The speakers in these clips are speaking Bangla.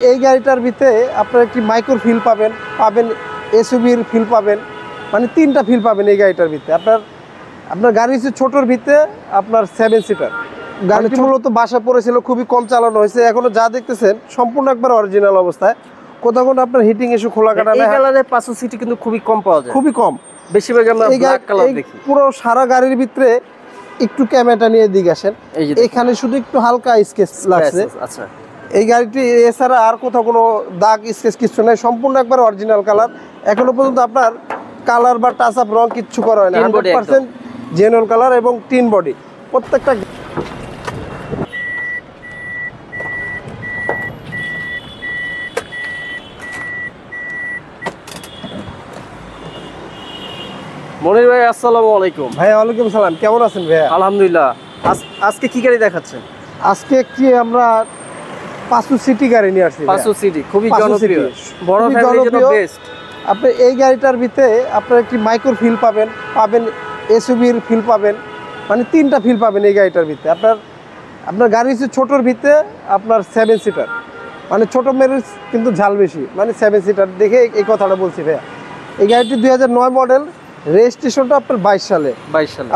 এই গাড়িটার ভিতরে আপনারা একটি মাইক্রো ফিল পাবেন এসইউভির ফিল পাবেন, মানে তিনটা ফিল পাবেন এই গাড়িটার ভিতরে। আপনার গাড়ি হচ্ছে ছোটোর ভিতরে আপনার 7 সিটার। গাড়িটি মূলত বাসা পড়েছিল, খুবই কম চালানো হয়েছে। এখনো যা দেখতেছেন সম্পূর্ণ একবার অরিজিনাল অবস্থায়। কোথাও কোনো আপনার হিটিং ইস্যু, খোলা কাটা এই কালারে 500 সিটি কিন্তু খুবই কম পাওয়া যায়, খুবই কম। বেশিরভাগ আমরা ব্ল্যাক কালার দেখি। পুরো সারা গাড়ির ভিতরে একটু ক্যামেরাটা নিয়ে দিকে আসেন, এখানে শুধু একটু হালকা স্কেচ লাগছে। আচ্ছা, এই গাড়িটি এছাড়া আর কোথাও কোনো দাগ স্কেচ কিছু নেই, সম্পূর্ণ একবার অরিজিনাল কালার। এখনো পর্যন্ত আপনার কালার বা টাচ আপ রং কিচ্ছু করা হয় না, 100% জেনুইন কালার এবং টিন বডি প্রত্যেকটা। মনির ভাই আসসালামু আলাইকুম। ভাই ওয়ালাইকুম সালাম, কেমন আছেন ভাইয়া? আলহামদুলিল্লাহ। আজকে কি গাড়ি দেখাচ্ছেন? আজকে কি আমরা 500 সিটি গাড়ি নিয়ে আসছি। 500 সিটি খুবই জনপ্রিয়, বড় ফ্যামিলির জন্য বেস্ট। আপনি এই গাড়িটার ভিতরে আপনার একটি মাইক্রো ফিল পাবেন এসইউভির ফিল পাবেন, মানে তিনটা ফিল পাবেন এই গাড়িটার ভিতরে। আপনার গাড়ি হচ্ছে ছোটোর ভিতরে আপনার 7 সিটার, মানে ছোটো মেরুজ কিন্তু ঝাল বেশি, মানে 7 সিটার দেখে এই কথাটা বলছি ভাইয়া। এই গাড়িটি 2009 মডেল, রেজিস্ট্রেশনটা আপনার 22 সালে।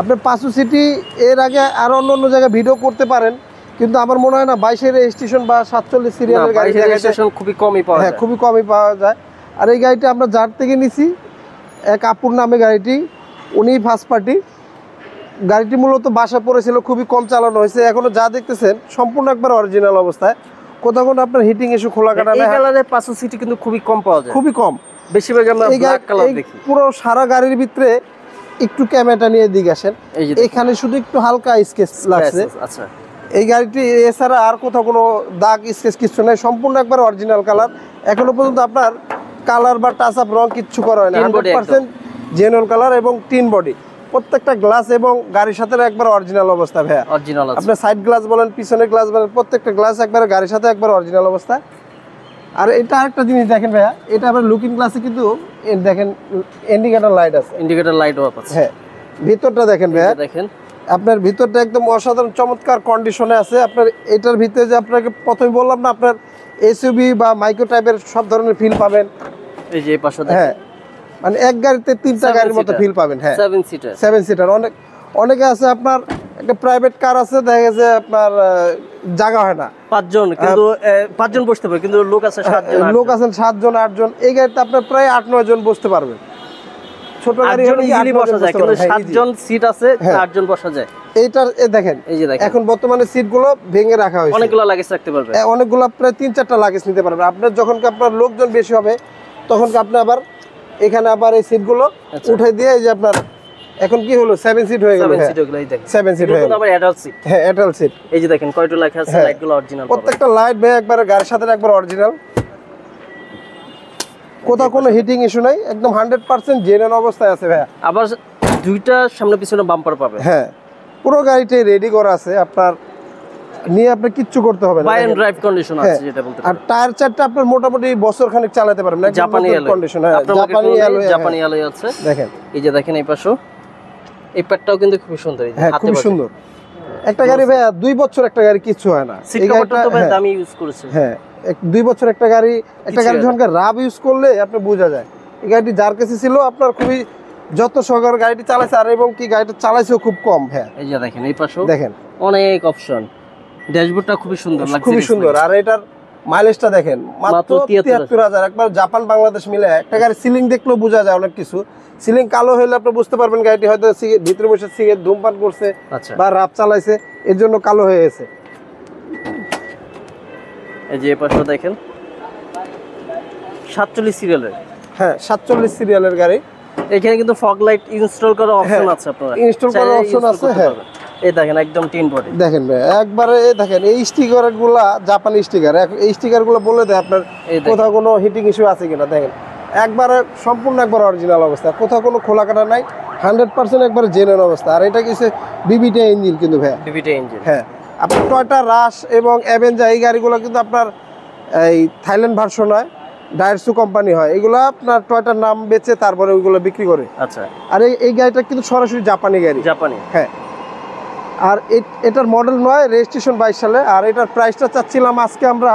আপনার 500 সিটি এর আগে আরও অন্য জায়গায় ভিডিও করতে পারেন, কিন্তু আমার মনে হয় না 22-এর রেজিস্ট্রেশন বা 47 সিরিয়ালের গাড়ি খুবই কমই পাওয়া যায়। হ্যাঁ, খুবই কমই পাওয়া যায়। আর এই গাড়িটা আমরা যার থেকে নিছি, এক আপুর নামে গাড়িটি, উনি ফার্স্ট পার্টি। গাড়িটি মূলত বাসা পড়েছিল, খুবই কম চালানো হয়েছে। এখনো যা দেখতেছেন সম্পূর্ণ একবার অরিজিনাল অবস্থায়। কোথাও কোনো আপনার হিটিং ইস্যু, খোলা কাটা এই কালারে 500 সিটি কিন্তু খুবই কম পাওয়া যায়, খুবই কম। বেশিরভাগ আমরা ব্ল্যাক কালার দেখি। পুরো সারা গাড়ির ভিতরে একটু ক্যামেরাটা নিয়ে দিকে আসেন, এখানে শুধু একটু হালকা স্কেচ লাগছে। আচ্ছা, এই গাড়িটি এছাড়া আর কোথাও কোনো দাগ স্কেচ কিছু নেই, সম্পূর্ণ একবার অরিজিনাল কালার। এখনো পর্যন্ত আপনার কালার বা টাচ আপ রং কিচ্ছু করা হয় না, 100% জেনুইন কালার এবং টিন বডি প্রত্যেকটা গ্লাস, এবং গাড়ির সাথে একবার অরিজিনাল অবস্থা ভাইয়া। অরিজিনাল আছে, আপনার সাইড গ্লাস বলেন, পিছনের গ্লাস বলেন, প্রত্যেকটা গ্লাস একবার গাড়ির সাথে একবার অরিজিনাল অবস্থা। আর এটা আরেকটা জিনিস দেখেন ভাইয়া, এটা আবার লুকিং গ্লাসে কিন্তু দেখেন ইন্ডিকেটর লাইট আছে, ইন্ডিকেটর লাইট আছে। হ্যাঁ, ভিতরটা দেখেন ভাইয়া, দেখেন আপনার ভিতরটা একদম অসাধারণ চমৎকার কন্ডিশনে আছে। আপনার এটার ভিতরে যে আপনাকে প্রথমে বললাম না, আপনার এসইউভি বা মাইক্রো টাইপের সব ধরনের ফিল পাবেন। এই যে পাশে, হ্যাঁ, মানে এক গাড়িতে তিনটা গাড়ির মতো ফিল পাবেন। হ্যাঁ, 7 সিটার। অনেকে আছে আপনার একটা প্রাইভেট কার আছে, দেখা গেছে আপনার জায়গা হয় না, 5 জন, কিন্তু 5 জন বসতে পারে, কিন্তু লোক আছে 7 জন, 7 জন 8 জন। এই গাড়িতে আপনার প্রায় 8-9 জন বসতে পারবেন। ছোট গাড়ি হলে ইজিলি বসা যায়, কিন্তু 7 জন সিট আছে, 8 জন বসা যায়। এইটার দেখেন, এই যে দেখেন এখন বর্তমানে সিটগুলো ভেঙে রাখা হয়েছে, অনেকগুলো লাগেজ রাখতে পারবে, অনেকগুলো প্রায় 3-4টা লাগেজ নিতে পারবেন। আপনার যখন আপনার লোকজন বেশি হবে, তখন আপনি আবার এখানে আবার এই সিটগুলো উঠে দিয়ে, এই যে আপনার এখন কি হলো 7 সিট হয়ে গেল। 7 সিট হয়ে গেল, আবার অ্যাডাল্ট সিট। হ্যাঁ, অ্যাডাল্ট সিট। এই যে দেখেন কয়টা লেখা আছে, লাইটগুলো অরিজিনাল, প্রত্যেকটা লাইট ভাই একবার গাড়ির সাথে একবার অরিজিনাল, কোথাও কোনো হিটিং ইস্যু নাই, একদম 100% জেনুইন অবস্থায় আছে ভাইয়া। আবার দুইটা সামনে পিছনে বাম্পার পাবে। হ্যাঁ, পুরো গাড়িটাই রেডি করা আছে, আপনার নিয়ে আপনি কিচ্ছু করতে হবে না, বাই এন্ড ড্রাইভ কন্ডিশন আছে যেটা বলতে। আর টায়ার চারটা আপনার মোটামুটি বছর খানেক চালাতে পারবেন, জাপানি কন্ডিশন। হ্যাঁ, জাপানি অ্যালয় আছে। দেখেন, এই যে দেখেন এই পাশে, এই প্যাডটাও কিন্তু খুব সুন্দর। হ্যাঁ, খুব সুন্দর একটা গাড়ি ভাইয়া। 2 বছর একটা গাড়ি কিচ্ছু হয় না। এই গাড়িটা তো ভাই দামি ইউজ করেছে। হ্যাঁ, 2 বছর একটা গাড়ি যখন রাব ইউজ করলে আপনি বোঝা যায়। এই গাড়িটি যার কাছে ছিল আপনার খুবই যত সহকারে গাড়িটি চালাইছে, আর এবং কি গাড়িটা চালাইছেও খুব কম। হ্যাঁ, এই যে দেখেন এই পাশে দেখেন অনেক অপশন, ড্যাশবোর্ডটা খুবই সুন্দর লাগছে, খুবই সুন্দর। আর এটার মাইলেজটা দেখেন মাত্র 73,000। একবার জাপান বাংলাদেশ মিলে একটা গাড়ি সিলিং দেখলেও বোঝা যায় অনেক কিছু। সিলিং কালো হলে আপনি বুঝতে পারবেন গাড়িটি হয়তো ভিতরে বসে সিগারেট ধূমপান করছে বা রাব চালাইছে, এর জন্য কালো হয়ে গেছে। এই যে এই পাশে দেখেন 47 সিরিয়ালের। হ্যাঁ, 47 সিরিয়ালের গাড়ি। এখানে কিন্তু ফগ লাইট ইনস্টল করার অপশন আছে, আপনারা ইনস্টল করার অপশন আছে। হ্যাঁ, এই দেখেন একদম টিন বডি দেখেন ভাই, একবারে দেখেন এই স্টিকারগুলা জাপানি স্টিকার। এই স্টিকারগুলো বলে দেয় আপনার কোথাও কোনো হিটিং ইস্যু আছে কিনা। দেখেন একবারে সম্পূর্ণ একবার অরিজিনাল অবস্থা, কোথাও কোনো খোলা কাটা নাই, 100% একবারে জেনুইন অবস্থা। আর এটা কিছু বিবিটি ইঞ্জিন কিন্তু ভাই, বিবিটি ইঞ্জিন। হ্যাঁ, আপনার টয়োটা রাশ এবং অ্যাভেঞ্জার এই গাড়িগুলো কিন্তু আপনার এই থাইল্যান্ড ভার্সন হয়, ডায়ারসু কোম্পানি হয়। এগুলো আপনার টয়োটার নাম বেচে তারপরে ওইগুলো বিক্রি করে। আচ্ছা, আর এই গাড়িটা কিন্তু সরাসরি জাপানি গাড়ি, জাপানি। হ্যাঁ, আর এটার মডেল নয়, রেজিস্ট্রেশন 22 সালে। আর এটার প্রাইসটা চাচ্ছিলাম আজকে আমরা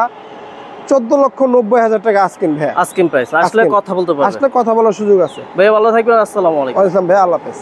14,90,000 টাকা আস্কিং ভাই, আস্কিং প্রাইস। আসলে কথা বলতে পারবেন, আসলে কথা বলার সুযোগ আছে। ভাই ভালো থাকবেন, আসসালামু আলাইকুম। ওয়ালাইকুম ভাই, আল্লাহ হাফেজ।